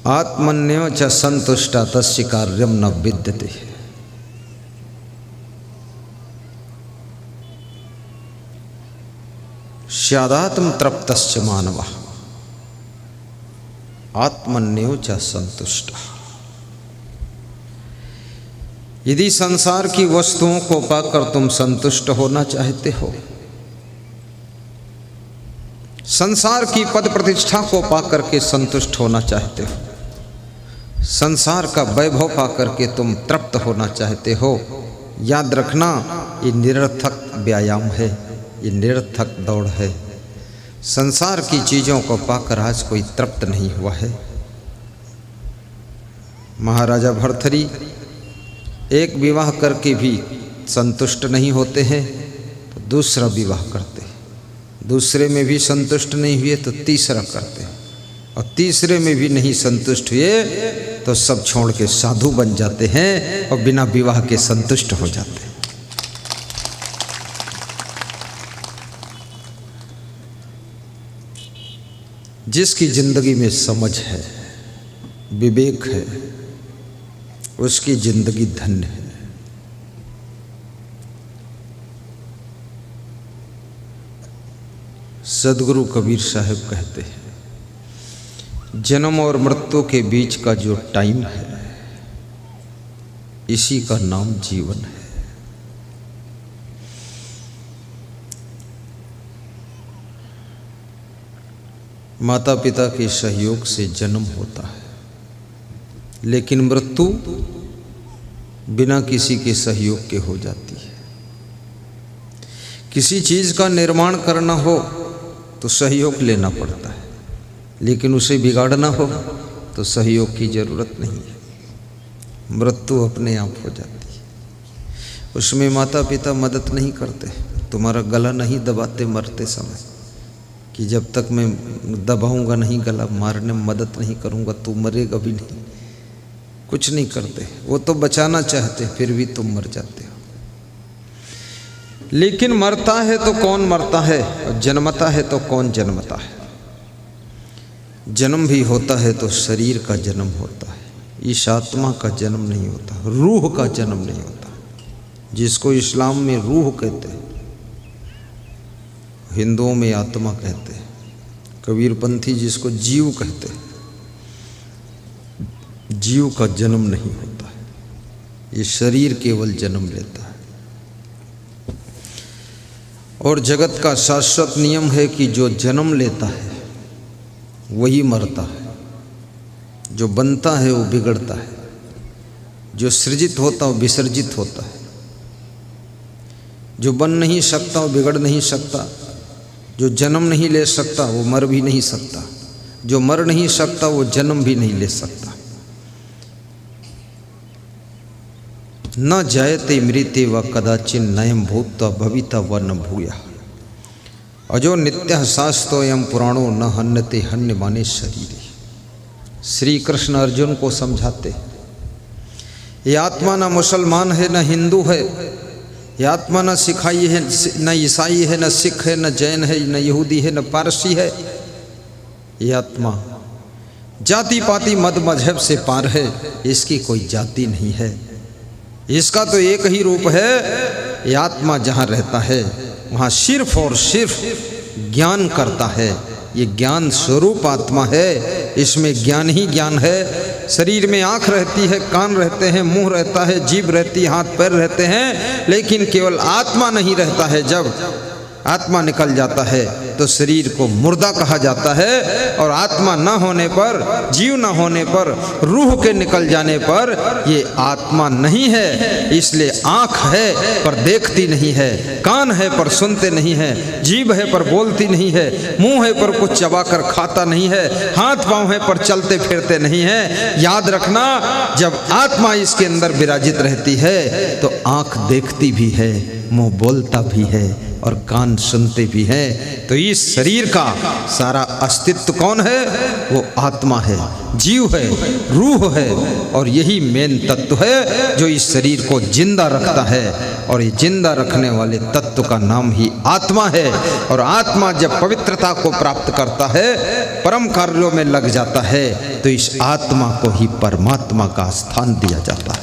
आत्मन्यो च संतुष्टा तस्य कार्यम न विद्यते। स्यादात्म तृप्तश्च मानवः आत्मन्यो च संतुष्टा। यदि संसार की वस्तुओं को पाकर तुम संतुष्ट होना चाहते हो, संसार की पद प्रतिष्ठा को पाकर के संतुष्ट होना चाहते हो, संसार का वैभव पाकर के तुम तृप्त होना चाहते हो, याद रखना ये निरर्थक व्यायाम है, ये निरर्थक दौड़ है। संसार की चीज़ों को पाकर आज कोई तृप्त नहीं हुआ है। महाराजा भर्तृहरि एक विवाह करके भी संतुष्ट नहीं होते हैं तो दूसरा विवाह करते हैं, दूसरे में भी संतुष्ट नहीं हुए तो तीसरा करते हैं, और तीसरे में भी नहीं संतुष्ट हुए तो सब छोड़ के साधु बन जाते हैं और बिना विवाह के संतुष्ट हो जाते हैं। जिसकी जिंदगी में समझ है, विवेक है, उसकी जिंदगी धन्य है। सदगुरु कबीर साहब कहते हैं, जन्म और मृत्यु के बीच का जो टाइम है, इसी का नाम जीवन है। माता पिता के सहयोग से जन्म होता है, लेकिन मृत्यु बिना किसी के सहयोग के हो जाती है। किसी चीज़ का निर्माण करना हो तो सहयोग लेना पड़ता है, लेकिन उसे बिगाड़ना हो तो सहयोग की ज़रूरत नहीं है। मृत्यु अपने आप हो जाती है, उसमें माता पिता मदद नहीं करते। तुम्हारा गला नहीं दबाते मरते समय कि जब तक मैं दबाऊंगा नहीं गला, मारने में मदद नहीं करूंगा तू मरेगा भी नहीं, कुछ नहीं करते। वो तो बचाना चाहते, फिर भी तुम मर जाते हो। लेकिन मरता है तो कौन मरता है, और जन्मता है तो कौन जन्मता है। जन्म भी होता है तो शरीर का जन्म होता है, इस आत्मा का जन्म नहीं होता, रूह का जन्म नहीं होता, जिसको इस्लाम में रूह कहते हैं, हिंदुओं में आत्मा कहते हैं, कबीरपंथी जिसको जीव कहते हैं। जीव का जन्म नहीं होता है, ये शरीर केवल जन्म लेता है। और जगत का शाश्वत नियम है कि जो जन्म लेता है वही मरता है, जो बनता है वो बिगड़ता है, जो सृजित होता है वो विसर्जित होता है, जो बन नहीं सकता वो बिगड़ नहीं सकता, जो जन्म नहीं ले सकता वो मर भी नहीं सकता, जो मर नहीं सकता वो जन्म भी नहीं ले सकता। न जायते मृते व कदाचिन नयम भूत्वा भविता व न भूया अजो नित्य शास्त्रोयम पुराणो न हन्यते हन्य माने शरीरे। श्री कृष्ण अर्जुन को समझाते, ये आत्मा न मुसलमान है न हिंदू है, ये आत्मा न सिखाई है, न ईसाई है, न सिख है, न जैन है, न यहूदी है, न पारसी है। ये आत्मा जाति पाति मद मजहब से पार है, इसकी कोई जाति नहीं है, इसका तो एक ही रूप है। ये आत्मा जहाँ रहता है वहाँ सिर्फ और सिर्फ ज्ञान करता है, ये ज्ञान स्वरूप आत्मा है, इसमें ज्ञान ही ज्ञान है। शरीर में आँख रहती है, कान रहते हैं, मुंह रहता है, जीभ रहती है, हाथ पैर रहते हैं, लेकिन केवल आत्मा नहीं रहता है। जब आत्मा निकल जाता है तो शरीर को मुर्दा कहा जाता है, और आत्मा न होने पर, जीव न होने पर, रूह के निकल जाने पर ये आत्मा नहीं है। इसलिए आँख है पर देखती नहीं है, कान है पर सुनते नहीं है, जीभ है पर बोलती नहीं है, मुंह है पर कुछ चबाकर खाता नहीं है, हाथ पाँव है पर चलते फिरते नहीं है। याद रखना, जब आत्मा इसके अंदर विराजित रहती है तो आँख देखती भी है, मुंह बोलता भी है, और कान सुनते भी हैं। तो इस शरीर का सारा अस्तित्व कौन है? वो आत्मा है, जीव है, रूह है। और यही मेन तत्व है जो इस शरीर को जिंदा रखता है। और ये जिंदा रखने वाले तत्व का नाम ही आत्मा है। और आत्मा जब पवित्रता को प्राप्त करता है, परम कार्यों में लग जाता है, तो इस आत्मा को ही परमात्मा का स्थान दिया जाता है।